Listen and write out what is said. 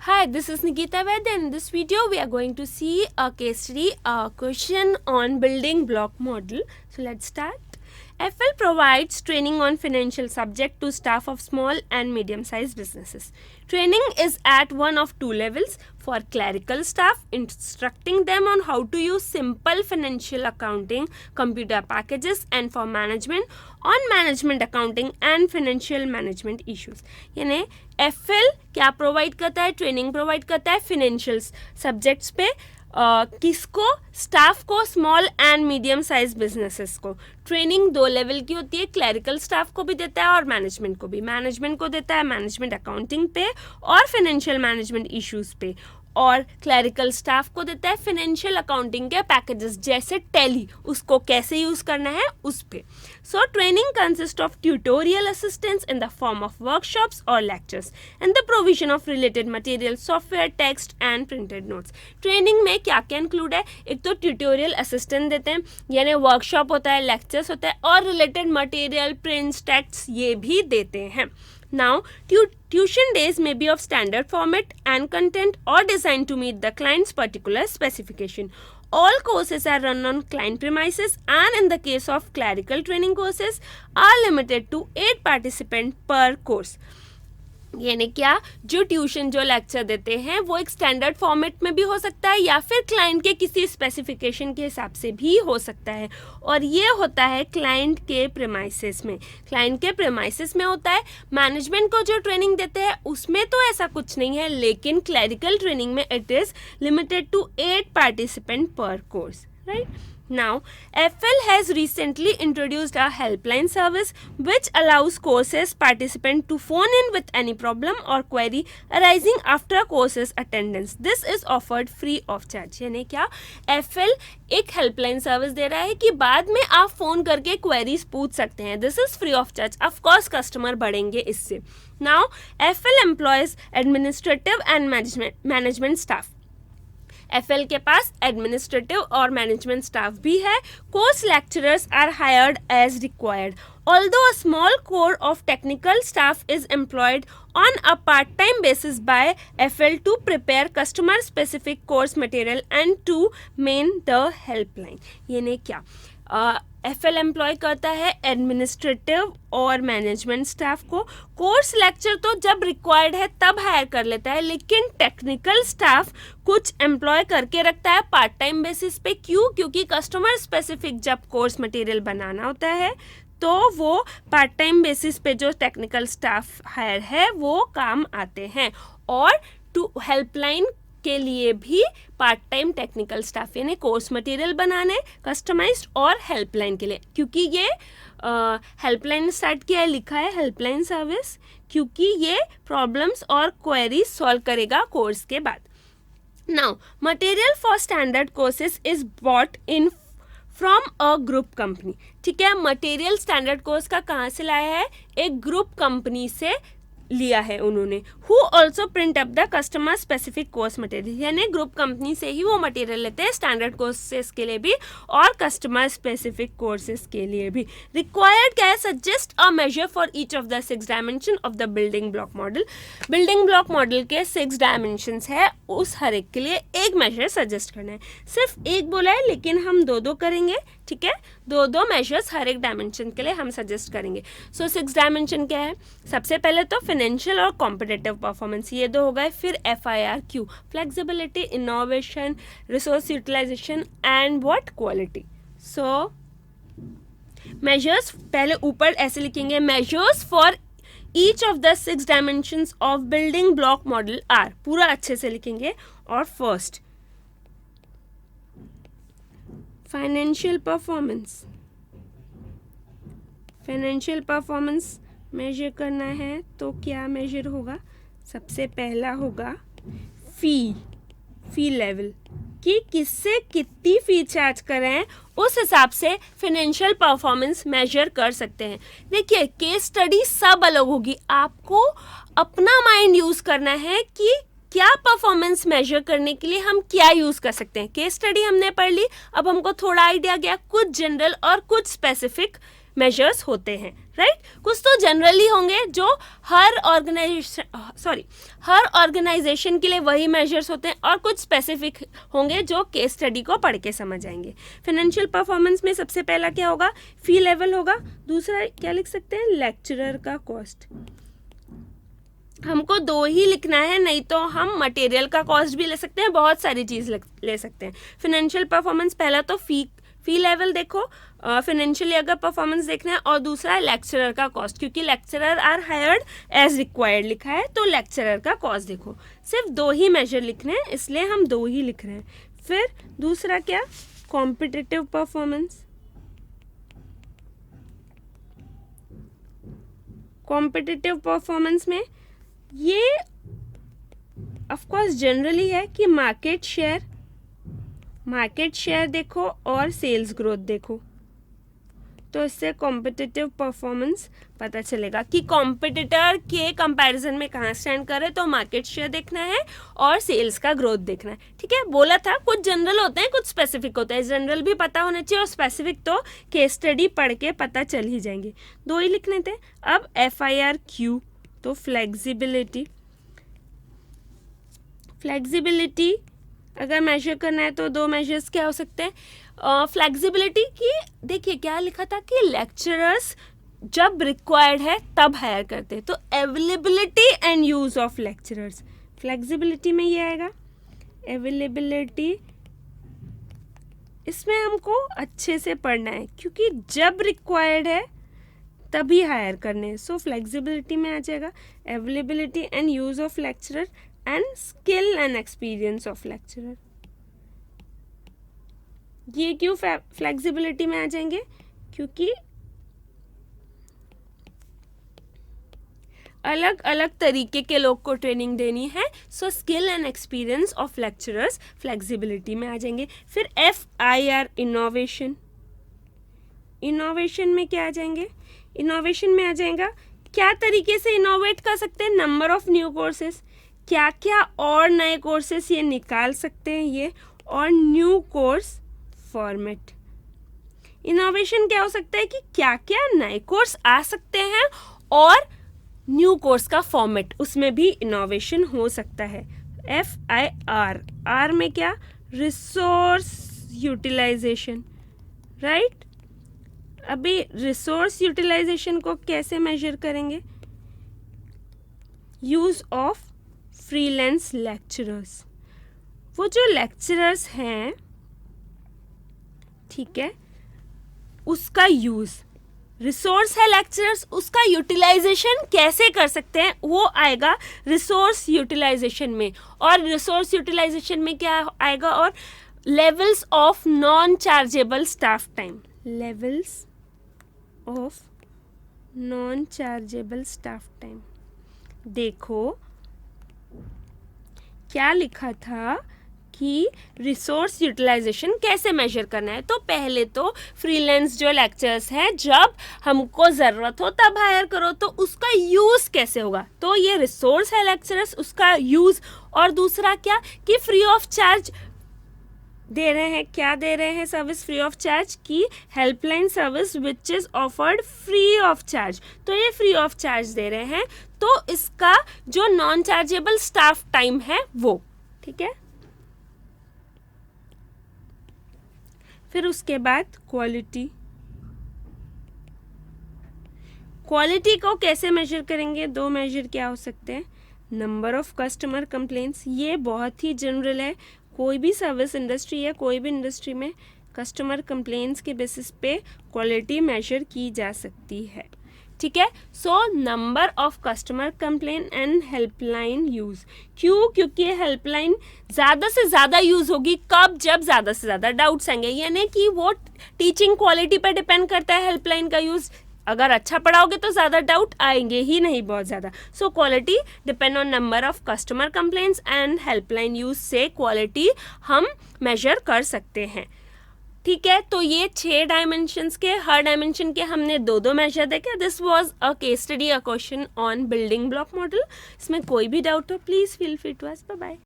Hi, this is Nikita Ved, and in this video we are going to see a case study, a question on building block model. So let's start. FL provides training on financial subject to staff of small and medium-sized businesses. Training is at one of two levels: for clerical staff, instructing them on how to use simple financial accounting computer packages, and for management on management accounting and financial management issues. यानी FL क्या provide करता है? Training provide करता है financial subjects पे किसको? Staff को, small and medium size businesses को. ट्रेनिंग दो लेवल की होती है, क्लरिकल स्टाफ को भी देता है और मैनेजमेंट को भी. मैनेजमेंट को देता है मैनेजमेंट अकाउंटिंग पे और फाइनेंशियल मैनेजमेंट इश्यूज पे, और क्लरिकल स्टाफ को देता है फाइनेंशियल अकाउंटिंग के पैकेजेस जैसे टैली, उसको कैसे यूज़ करना है उस पे. So training consist of tutorial assistance in the form of workshops और lectures and the provision of related material, software, text and printed notes. Training में क्या क्या इंक्लूड है? एक तो ट्यूटोरियल असिस्टेंट देते हैं, यानी वर्कशॉप होता है, लेक्चर्स होता है, और रिलेटेड मटेरियल, प्रिंट्स, टेक्स्ट ये भी देते हैं. Now, tuition days may be of standard format and content or designed to meet the client's particular specification. All courses are run on client premises, and in the case of clerical training courses are limited to 8 participants per course. यानी क्या? जो tuition, जो lecture देते हैं वो एक standard format में भी हो सकता है या फिर क्लाइंट के किसी स्पेसिफिकेशन के हिसाब से भी हो सकता है, और ये होता है क्लाइंट के प्रेमाइसेस में. क्लाइंट के प्रेमाइसेस में होता है. मैनेजमेंट को जो ट्रेनिंग देते हैं उसमें तो ऐसा कुछ नहीं है, लेकिन क्लरिकल ट्रेनिंग में it is limited to 8 participant per course, right? Now, FL has recently introduced a helpline service which allows courses participant to phone in with any problem or query arising after courses attendance. This is offered free of charge. यानी क्या? FL एक helpline service दे रहा है कि बाद में आप phone करके क्वेरीज पूछ सकते हैं. This is free of charge. Of course customer बढ़ेंगे इससे. Now FL employees administrative and management staff. FL के पास एडमिनिस्ट्रेटिव और मैनेजमेंट स्टाफ भी है. Course lecturers are hired as required. Although a small core of technical staff is employed on a part-time basis by FL to prepare customer-specific course material and to main the helpline. यानी क्या? FL employ करता है administrative और management staff को. Course lecture तो जब required है तब हायर कर लेता है, लेकिन टेक्निकल स्टाफ कुछ एम्प्लॉय करके रखता है पार्ट टाइम बेसिस पे. क्यों? क्योंकि कस्टमर स्पेसिफिक जब कोर्स मटेरियल बनाना होता है तो वो पार्ट टाइम बेसिस पे जो टेक्निकल स्टाफ हायर है वो काम आते हैं. और टू हेल्पलाइन के लिए भी पार्ट टाइम टेक्निकल स्टाफ, यानी कोर्स मटेरियल बनाने, कस्टमाइज्ड, और हेल्पलाइन के लिए. क्योंकि ये हेल्पलाइन स्टार्ट किया है, लिखा है हेल्पलाइन सर्विस, क्योंकि ये प्रॉब्लम्स और क्वेरीज सॉल्व करेगा कोर्स के बाद. Now material for standard courses is bought in from a group company. ठीक है, मटेरियल स्टैंडर्ड कोर्स का कहाँ से लाया है? एक ग्रुप कंपनी से लिया है उन्होंने. Who also print up the customer specific course material. यानी ग्रुप कंपनी से ही वो मटेरियल लेते हैं स्टैंडर्ड कोर्सेज के लिए भी और कस्टमर स्पेसिफिक कोर्सेज के लिए भी. रिक्वायर्ड क्या है? Suggest a measure for each of the 6 dimension of the building block model. Building block model के 6 डायमेंशंस है, उस हर एक के लिए एक मेजर सजेस्ट करना है. सिर्फ एक बोला है, लेकिन हम दो करेंगे. ठीक है, दो मेजर्स हर एक डायमेंशन के लिए हम सजेस्ट करेंगे. सो 6 डायमेंशन क्या है? सबसे पहले तो फाइनेंशियल और कॉम्पिटिटिव परफॉर्मेंस, ये 2 हो गए. फिर FIRQ, flexibility, innovation, resource utilisation and what? Quality. So measures पहले ऊपर ऐसे लिखेंगे, measures for each of the 6 dimensions of building block model are, पूरा अच्छे से लिखेंगे. और first financial performance. Financial performance measure करना है तो क्या मेजर होगा? सबसे पहला होगा फी लेवल, कि किससे कितनी फ़ी चार्ज कर रहे हैं, उस हिसाब से फाइनेंशियल परफॉर्मेंस मेजर कर सकते हैं. देखिए, केस स्टडी सब अलग होगी. आपको अपना माइंड यूज़ करना है कि क्या परफॉर्मेंस मेजर करने के लिए हम क्या यूज़ कर सकते हैं. केस स्टडी हमने पढ़ ली, अब हमको थोड़ा आइडिया गया, कुछ जनरल और कुछ स्पेसिफिक मेजर्स होते हैं, राइट। कुछ तो जनरली होंगे जो हर ऑर्गेनाइजेशन के लिए वही मेजर्स होते हैं, और कुछ स्पेसिफिक होंगे जो केस स्टडी को पढ़ के समझ आएंगे। फाइनेंशियल परफॉर्मेंस में सबसे पहला क्या होगा, फी लेवल होगा। दूसरा क्या लिख सकते हैं, लेक्चरर का कॉस्ट। हमको 2 ही लिखना है, नहीं तो हम मटेरियल का कॉस्ट भी ले सकते हैं, बहुत सारी चीज़ ले सकते हैं। फाइनेंशियल परफॉर्मेंस पहला तो फी लेवल देखो, फाइनेंशियली अगर परफॉर्मेंस देखना है, और दूसरा है लेक्चरर का कॉस्ट, क्योंकि lecturer are hired as required लिखा है, तो लेक्चरर का कॉस्ट देखो। सिर्फ 2 ही मेजर लिखने हैं, इसलिए हम 2 ही लिख रहे हैं। फिर दूसरा क्या, कॉम्पिटिटिव परफॉर्मेंस। कॉम्पिटिटिव परफॉर्मेंस में ये ऑफ कोर्स जनरली है कि मार्केट शेयर देखो और सेल्स ग्रोथ देखो, तो इससे कॉम्पिटिटिव परफॉर्मेंस पता चलेगा कि कॉम्पिटिटर के कंपैरिजन में कहाँ स्टैंड करे, तो मार्केट शेयर देखना है और सेल्स का ग्रोथ देखना है। ठीक है, बोला था कुछ जनरल होते हैं, कुछ स्पेसिफिक होते हैं। जनरल भी पता होना चाहिए और स्पेसिफिक तो केस स्टडी पढ़ के पता चल ही जाएंगे। 2 ही लिखने थे। अब FIRQ, तो फ्लेक्सिबिलिटी अगर मेजर करना है तो 2 मेजर्स क्या हो सकते हैं। फ्लेक्सिबिलिटी की देखिए क्या लिखा था कि लेक्चरर्स जब रिक्वायर्ड है तब हायर करते हैं, तो availability and use of lecturers. Flexibility में ये आएगा अवेलेबिलिटी, इसमें हमको अच्छे से पढ़ना है क्योंकि जब रिक्वायर्ड है तभी हायर करने हैं। सो फ्लेक्सिबिलिटी में आ जाएगा availability and use of lecturer and skill and experience of lecturer. ये क्यों फ्लेक्सिबिलिटी में आ जाएंगे, क्योंकि अलग अलग तरीके के लोग को ट्रेनिंग देनी है। So skill and experience of lecturers flexibility में आ जाएंगे। फिर FIR इनोवेशन। इनोवेशन में क्या आ जाएंगे, इनोवेशन में आ जाएगा क्या तरीके से इनोवेट कर सकते हैं, नंबर ऑफ न्यू कोर्सेज, क्या क्या और नए कोर्सेस ये निकाल सकते हैं ये, और न्यू कोर्स फॉर्मेट। इनोवेशन क्या हो सकता है कि क्या क्या नए कोर्स आ सकते हैं और न्यू कोर्स का फॉर्मेट, उसमें भी इनोवेशन हो सकता है। FIR, आर में क्या, रिसोर्स यूटिलाइजेशन, राइट। अभी रिसोर्स यूटिलाइजेशन को कैसे मेजर करेंगे, यूज ऑफ फ्रीलांस लेक्चरर्स। वो जो लेक्चरर्स हैं, ठीक है, उसका यूज, रिसोर्स है लेक्चरर्स, उसका यूटिलाइजेशन कैसे कर सकते हैं वो आएगा रिसोर्स यूटिलाइजेशन में। और रिसोर्स यूटिलाइजेशन में क्या आएगा, और levels of non chargeable staff time, levels of non chargeable staff time. देखो क्या लिखा था कि रिसोर्स यूटिलाइजेशन कैसे मेजर करना है। तो पहले तो फ्रीलांस जो लेक्चर्स हैं, जब हमको ज़रूरत हो तब हायर करो, तो उसका यूज़ कैसे होगा, तो ये रिसोर्स है लेक्चरर्स, उसका यूज़। और दूसरा क्या कि फ्री ऑफ चार्ज दे रहे हैं, क्या दे रहे हैं सर्विस फ्री ऑफ चार्ज की, helpline service which is offered free of charge, तो ये फ्री ऑफ चार्ज दे रहे हैं, तो इसका जो नॉन चार्जेबल स्टाफ टाइम है वो, ठीक है। फिर उसके बाद क्वालिटी। क्वालिटी को कैसे मेजर करेंगे, 2 मेजर क्या हो सकते हैं, नंबर ऑफ कस्टमर कंप्लेंट्स, ये बहुत ही जनरल है, कोई भी सर्विस इंडस्ट्री है, कोई भी इंडस्ट्री में कस्टमर कंप्लेंट्स के बेसिस पे क्वालिटी मेजर की जा सकती है, ठीक है। So number of customer complain and helpline use, क्यों, क्योंकि हेल्पलाइन ज़्यादा से ज़्यादा यूज़ होगी कब, जब ज़्यादा से ज़्यादा डाउट्स आएंगे, यानी कि वो टीचिंग क्वालिटी पर डिपेंड करता है हेल्पलाइन का यूज़। अगर अच्छा पढ़ाओगे तो ज़्यादा डाउट आएंगे ही नहीं, बहुत ज़्यादा। So quality depend on number of customer complaints and helpline use से क्वालिटी हम मेजर कर सकते हैं, ठीक है। तो ये 6 डायमेंशंस के, हर डायमेंशन के हमने 2-2 मेजर देखे। This was a case study, a question on building block model. इसमें कोई भी डाउट हो please feel free to ask. Bye bye.